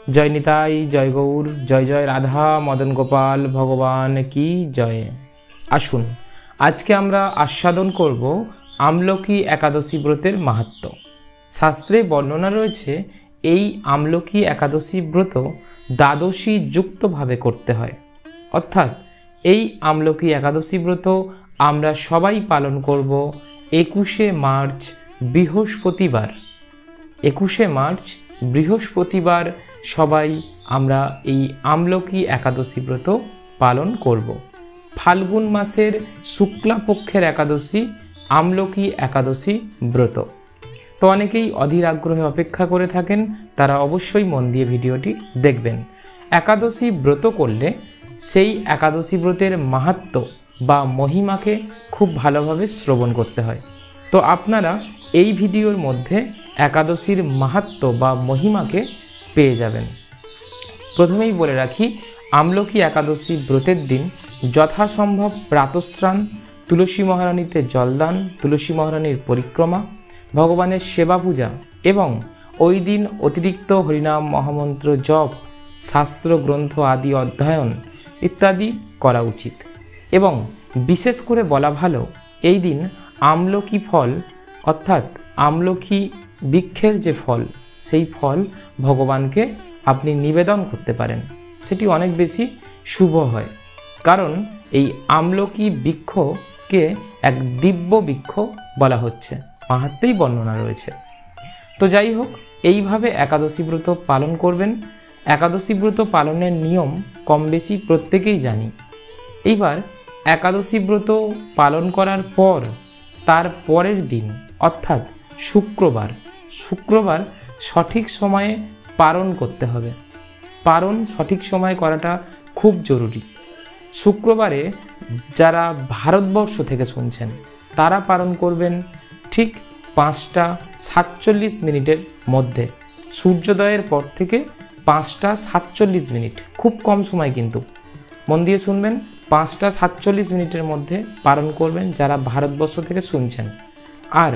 जय निताई, जय गौर, जय जय राधा मदन गोपाल भगवान की जय। आसुन आज के आमरा आस्वादन करब আমলকি एकादशी व्रतेर माहात्म्य। शास्त्रे बर्णना रयेछे এই আমলকি एकादशी व्रत द्वादशी युक्त भावे करते हैं, अर्थात এই আমলকি एकादशी व्रत आमरा सबाई पालन करब 21 मार्च बृहस्पतिवार। 21 मार्च बृहस्पतिवार सबाई आमरा এই আমলকি एकादशी व्रत पालन करब। फाल्गुन मासेर शुक्ला पक्षेर एकादशी আমলকি एकादशी व्रत। तो अनेकेई अधीर आग्रहे अपेक्षा करे थाकेन, तारा अवश्यई मन दिए भिडियोटी देखबेन। एकादशी व्रत करले सेई एकादशी व्रतेर माहात्म्य बा महिमाके खूब भालोभावे श्रवण करते हैं। तो आपनारा এই ভিডিওর মধ্যে एकादशीर माहात्म्य बा महिमाके पेये जाबेन। प्रथमेई बोले राखी আমলকি एकादशी व्रतेर दिन यथासम्भव प्रातस्नान, तुलसी महारानीते जलदान, तुलसी महारानीर परिक्रमा, भगवानेर सेवा पूजा एवं ओई दिन अतिरिक्त हरिनाम महामंत्र जप, शास्त्र ग्रंथ आदि अध्ययन इत्यादि करा उचित। एवं विशेष करे बला भालो এই दिन আমলকি फल अर्थात আমলকি বৃক্ষের যে फल সেই फल भगवानके আপনি निवेदन करते पारेन, সেটি অনেক বেশি শুভ হয়। কারণ এই আমলকি বৃক্ষকে এক দিব্য বৃক্ষ বলা হচ্ছে, মাহাত্ম্যেই বর্ণনা রয়েছে। তো যাই হোক, এইভাবে একাদশী ব্রত পালন করবেন। একাদশী ব্রত পালনের নিয়ম কম বেশি প্রত্যেকেই জানি। এইবার একাদশী ব্রত পালন করার পর তার পরের দিন অর্থাৎ শুক্রবার সঠিক সময়ে পালন করতে হবে। পালন সঠিক সময়ে করাটা খুব জরুরি। শুক্রবারে যারা ভারতবর্ষ থেকে শুনছেন তারা পালন করবেন ঠিক 5টা 47 মিনিটের মধ্যে। সূর্যোদয়ের পর থেকে 5টা 47 মিনিট, খুব কম সময়, কিন্তু মন দিয়ে শুনবেন। 5টা 47 মিনিটের মধ্যে পালন করবেন যারা ভারতবর্ষ থেকে শুনছেন। আর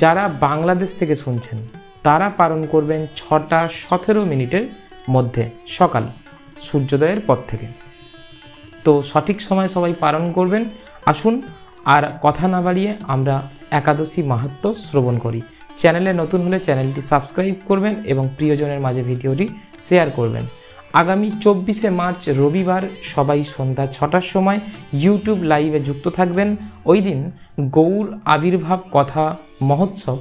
যারা বাংলাদেশ থেকে শুনছেন তারা পালন করবেন 6টা 17 মিনিটের মধ্যে সকাল সূর্যোদয়ের পর থেকে। তো সঠিক সময় সবাই পালন করবেন। আসুন আর কথা না বাড়িয়ে আমরা একাদশী মাহাত্ম্য শ্রবণ করি। চ্যানেলে নতুন হলে চ্যানেলটি সাবস্ক্রাইব করবেন এবং প্রিয়জনের মাঝে ভিডিওটি শেয়ার করবেন। আগামী 24 মার্চ রবিবার সবাই সন্ধ্যা 6টার সময় ইউটিউব লাইভে যুক্ত থাকবেন। ওই দিন গৌর আবির্ভাব কথা মহোৎসব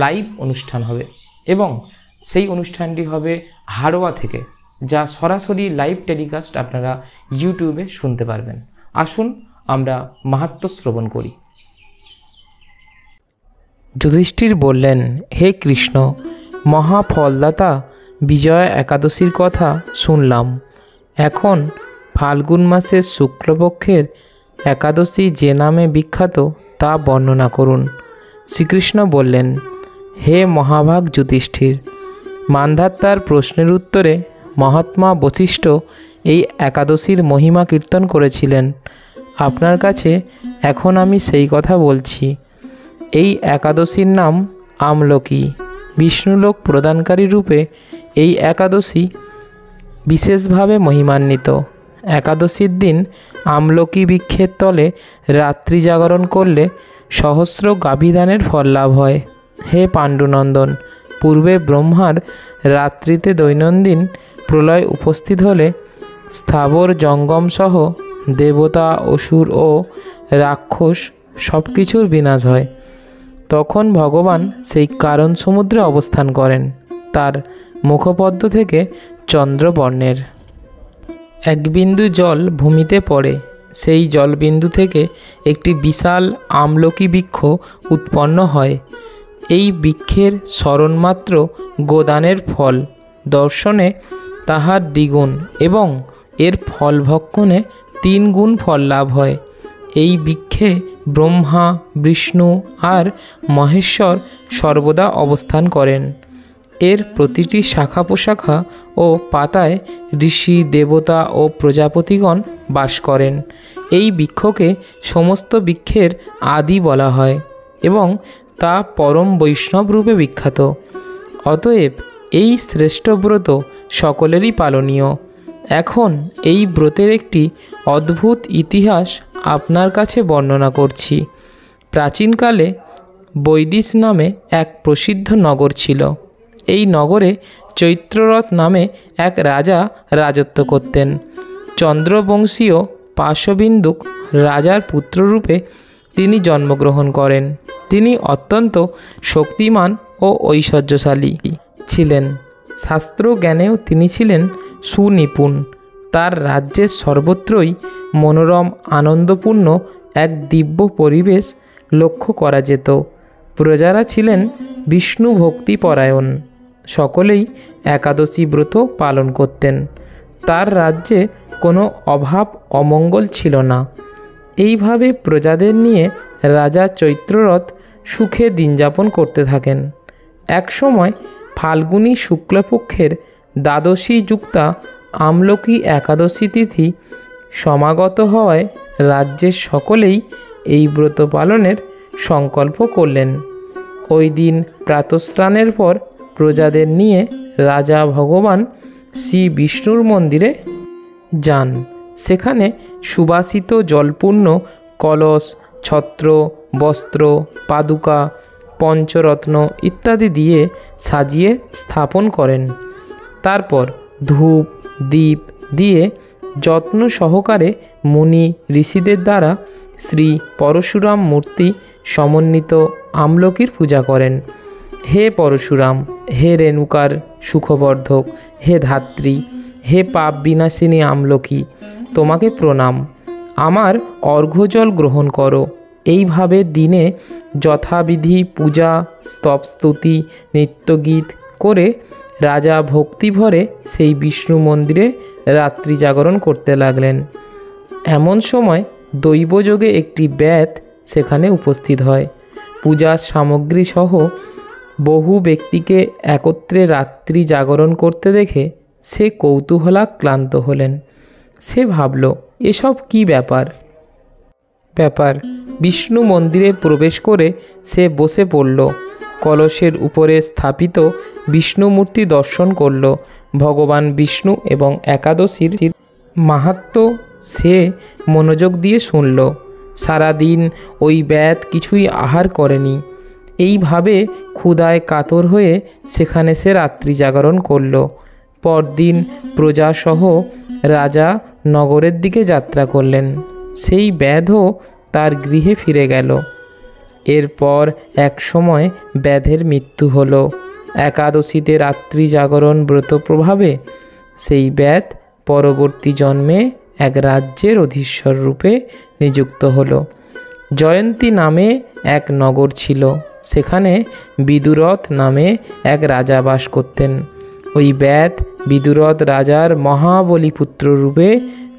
লাইভ অনুষ্ঠান হবে এবং সেই অনুষ্ঠানটি হবে হাড়োয়া থেকে, যা সরাসরি লাইভ টেলিকাস্ট আপনারা ইউটিউবে শুনতে পারবেন। আসুন আমরা মাহাত্ম্য শ্রবণ করি। যুধিষ্ঠির বললেন, হে কৃষ্ণ, মহাফলদাতা বিজয়া একাদশীর কথা শুনলাম। এখন ফাল্গুন মাসের শুক্লপক্ষের একাদশী যে নামে বিখ্যাত তা বর্ণনা করুন। শ্রীকৃষ্ণ বললেন, হে মহাভাগ যুধিষ্ঠির, মান্ধাত্তার প্রশ্নের উত্তরে মহাত্মা বশিষ্ঠ এই একাদশীর মহিমা কীর্তন করেছিলেন। আপনার কাছে এখন আমি সেই কথা বলছি। এই একাদশীর নাম আমলকি। বিষ্ণুলোক প্রদানকারী রূপে এই একাদশী বিশেষভাবে মহিমান্বিত। একাদশীর দিন আমলকি বৃক্ষের তলে রাত্রি জাগরণ করলে সহস্র গাভীদানের ফল লাভ হয়। হে পাণ্ডুনন্দন, পূর্বে ব্রহ্মার রাত্রিতে দৈনন্দিন প্রলয় উপস্থিত হলে স্থাবর জঙ্গম সহ দেবতা, অসুর ও রাক্ষস সব কিছুর বিনাশ হয়। তখন ভগবান সেই কারণ সমুদ্রে অবস্থান করেন। তার মুখপদ্ম থেকে চন্দ্রবর্ণের এক বিন্দু জল ভূমিতে পড়ে। সেই জলবিন্দু থেকে একটি বিশাল আমলকি বৃক্ষ উৎপন্ন হয়। এই বৃক্ষের স্মরণমাত্র গোদানের ফল, দর্শনে তাহার দ্বিগুণ এবং এর ফল ভক্ষণে 3 গুণ ফল লাভ হয়। এই বৃক্ষে ব্রহ্মা, বিষ্ণু আর মহেশ্বর সর্বদা অবস্থান করেন। এর প্রতিটি শাখা প্রশাখা ও পাতায় ঋষি, দেবতা ও প্রজাপতিগণ বাস করেন। এই বৃক্ষকে সমস্ত বৃক্ষের আদি বলা হয় এবং তা পরম বৈষ্ণব রূপে বিখ্যাত। অতএব এই শ্রেষ্ঠ ব্রত সকলেরই পালনীয়। এখন এই ব্রতের একটি অদ্ভুত ইতিহাস আপনার কাছে বর্ণনা করছি। প্রাচীনকালে বৈদিশ নামে এক প্রসিদ্ধ নগর ছিল। এই নগরে চৈত্ররথ নামে এক রাজা রাজত্ব করতেন। চন্দ্রবংশীয় পার্শ্ববিন্দুক রাজার পুত্ররূপে তিনি জন্মগ্রহণ করেন। তিনি অত্যন্ত শক্তিমান ও ঐশ্বর্যশালী ছিলেন। শাস্ত্র জ্ঞানেও তিনি ছিলেন সুনিপুণ। তার রাজ্যের সর্বত্রই মনোরম আনন্দপূর্ণ এক দিব্য পরিবেশ লক্ষ্য করা যেত। প্রজারা ছিলেন বিষ্ণু ভক্তিপরায়ণ। সকলেই একাদশী ব্রত পালন করতেন। তার রাজ্যে কোনো অভাব অমঙ্গল ছিল না। এইভাবে প্রজাদের নিয়ে রাজা চৈত্ররথ সুখে দিনযাপন করতে থাকেন। একসময় ফাল্গুনী শুক্লপক্ষের দ্বাদশী যুক্তা আমলকি একাদশী তিথি সমাগত হওয়ায় রাজ্যের সকলেই এই ব্রত পালনের সংকল্প করলেন। ওই দিন প্রাতঃস্নানের পর প্রজাদের নিয়ে রাজা ভগবান শ্রী বিষ্ণুর মন্দিরে যান। সেখানে সুবাসিত জলপূর্ণ কলস, ছত্র, বস্ত্র, পাদুকা, পঞ্চরত্ন ইত্যাদি দিয়ে সাজিয়ে স্থাপন করেন। তারপর ধূপ দীপ দিয়ে যত্ন সহকারে মুনি ঋষিদের দ্বারা শ্রী পরশুরাম মূর্তি সমন্বিত আমলকির পূজা করেন। হে পরশুরাম, হে রেণুকার সুখবর্ধক, হে ধাত্রী, হে পাপ বিনাশিনী আমলকি, তোমাকে প্রণাম। আমার অর্ঘ্যজল গ্রহণ করো। এইভাবে দিনে যথাবিধি পূজা, স্তবস্তুতি, নৃত্যগীত করে রাজা ভক্তিভরে সেই বিষ্ণু মন্দিরে রাত্রি জাগরণ করতে লাগলেন। এমন সময় দৈবযোগে একটি ব্যাত সেখানে উপস্থিত হয়। পূজার সামগ্রী সহ বহু ব্যক্তিকে একত্রে রাত্রি জাগরণ করতে দেখে সে কৌতূহলাক্রান্ত হলেন। সে ভাবল, এসব কি ব্যাপার। বিষ্ণু মন্দিরে প্রবেশ করে সে বসে পড়ল। কলসের উপরে স্থাপিত বিষ্ণু মূর্তি দর্শন করল। ভগবান বিষ্ণু এবং একাদশীর মাহাত্ম্য সে মনোযোগ দিয়ে শুনল। সারাদিন ওই ব্যাত কিছুই আহার করেনি। এইভাবে ক্ষুধায় কাতর হয়ে সেখানে সে রাত্রি জাগরণ করল। পরদিন প্রজাসহ রাজা নগরের দিকে যাত্রা করলেন। সেই ব্যাধও তার গৃহে ফিরে গেল। এরপর এক সময় ব্যাধের মৃত্যু হলো। একাদশীতে রাত্রি জাগরণ ব্রত প্রভাবে সেই ব্যাধ পরবর্তী জন্মে এক রাজ্যের অধীশ্বর রূপে নিযুক্ত হলো। জয়ন্তী নামে এক নগর ছিল। সেখানে বিদুরথ নামে এক রাজা বাস করতেন। ওই ব্যাধ বিদুরথ রাজার মহাবলীপুত্র রূপে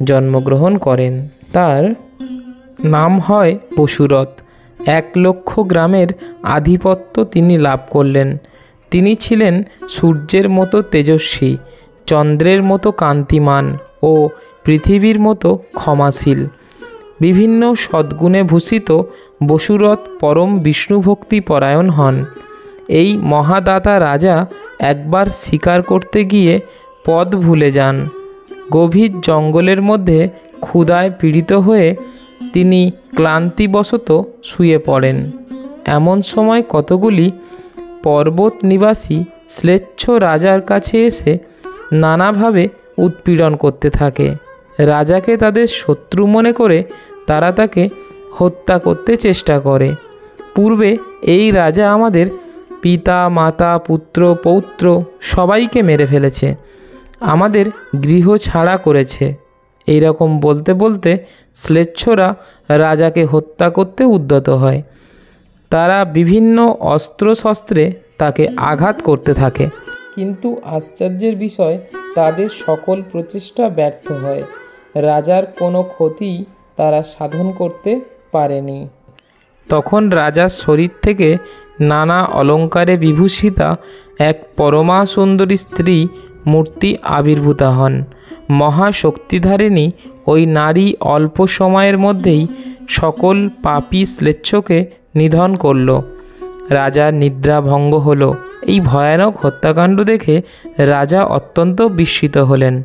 জন্মগ্রহণ করেন। তার নাম হয় পশুরথ। 1,00,000 গ্রামের আধিপত্য তিনি লাভ করলেন। তিনি ছিলেন সূর্যের মতো তেজস্বী, চন্দ্রের মতো কান্তিমান ও পৃথিবীর মতো ক্ষমাশীল। বিভিন্ন সদ্গুণে ভূষিত বসুরথ পরম বিষ্ণুভক্তি পরায়ণ হন। এই মহাদাতা রাজা একবার শিকার করতে গিয়ে পথ ভুলে যান। গভীর জঙ্গলের মধ্যে ক্ষুধায় পীড়িত হয়ে তিনি ক্লান্তিবশত শুয়ে পড়েন। এমন সময় কতগুলি পর্বত নিবাসী শ্লেচ্ছ রাজার কাছে এসে নানাভাবে উৎপীড়ন করতে থাকে। রাজাকে তাদের শত্রু মনে করে তারা তাকে হত্যা করতে চেষ্টা করে। পূর্বে এই রাজা আমাদের পিতা, মাতা, পুত্র, পৌত্র সবাইকে মেরে ফেলেছে, আমাদের গৃহ ছাড়া করেছে। এইরকম বলতে বলতে শ্লেচ্ছরা রাজাকে হত্যা করতে উদ্যত হয়। তারা বিভিন্ন অস্ত্রশস্ত্রে তাকে আঘাত করতে থাকে, কিন্তু আশ্চর্যের বিষয় তাদের সকল প্রচেষ্টা ব্যর্থ হয়। রাজার কোনো ক্ষতি তারা সাধন করতে পারেনি। তখন রাজার শরীর থেকে নানা অলঙ্কারে বিভূষিতা এক পরমা সুন্দরী স্ত্রী মূর্তি আবির্ভূতা হন। মহাশক্তিধারিণী ওই নারী অল্প সময়ের মধ্যেই সকল পাপী শ্লেচ্ছকে নিধন করল। রাজার নিদ্রা ভঙ্গ হল। এই ভয়ানক হত্যাকাণ্ড দেখে রাজা অত্যন্ত বিস্মিত হলেন।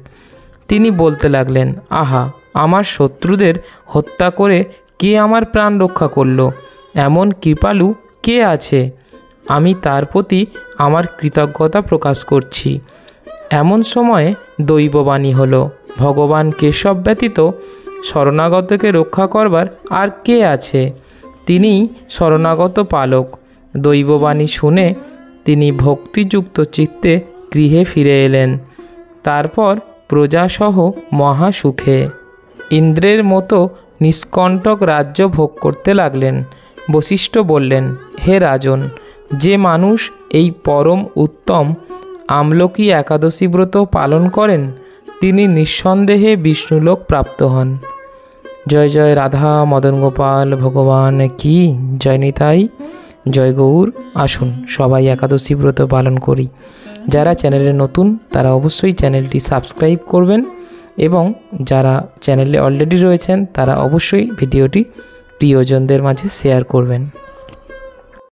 তিনি বলতে লাগলেন, আহা, আমার শত্রুদের হত্যা করে কে আমার প্রাণ রক্ষা করল? এমন কৃপালু কে আছে? আমি তার প্রতি আমার কৃতজ্ঞতা প্রকাশ করছি। এমন সময়ে দৈববাণী হলো, ভগবান কেশব ব্যতীত শরণাগতকে রক্ষা করবার আর কে আছে? তিনিই শরণাগত পালক। দৈববাণী শুনে তিনি ভক্তিযুক্ত চিত্তে গৃহে ফিরে এলেন। তারপর প্রজাসহ মহা সুখে ইন্দ্রের মতো নিষ্কণ্টক রাজ্য ভোগ করতে লাগলেন। বশিষ্ঠ বললেন, হে রাজন, যে মানুষ এই পরম উত্তম আমলকি একাদশী ব্রত পালন করেন তিনি নিঃসন্দেহে বিষ্ণুলোক প্রাপ্ত হন। জয় জয় রাধা মদন গোপাল ভগবান কি জয়। নিতাই জয় গৌর। আসুন সবাই একাদশী ব্রত পালন করি। যারা চ্যানেলে নতুন তারা অবশ্যই চ্যানেলটি সাবস্ক্রাইব করবেন এবং যারা চ্যানেলে অলরেডি রয়েছেন তারা অবশ্যই ভিডিওটি প্রিয়জনদের মাঝে শেয়ার করবেন।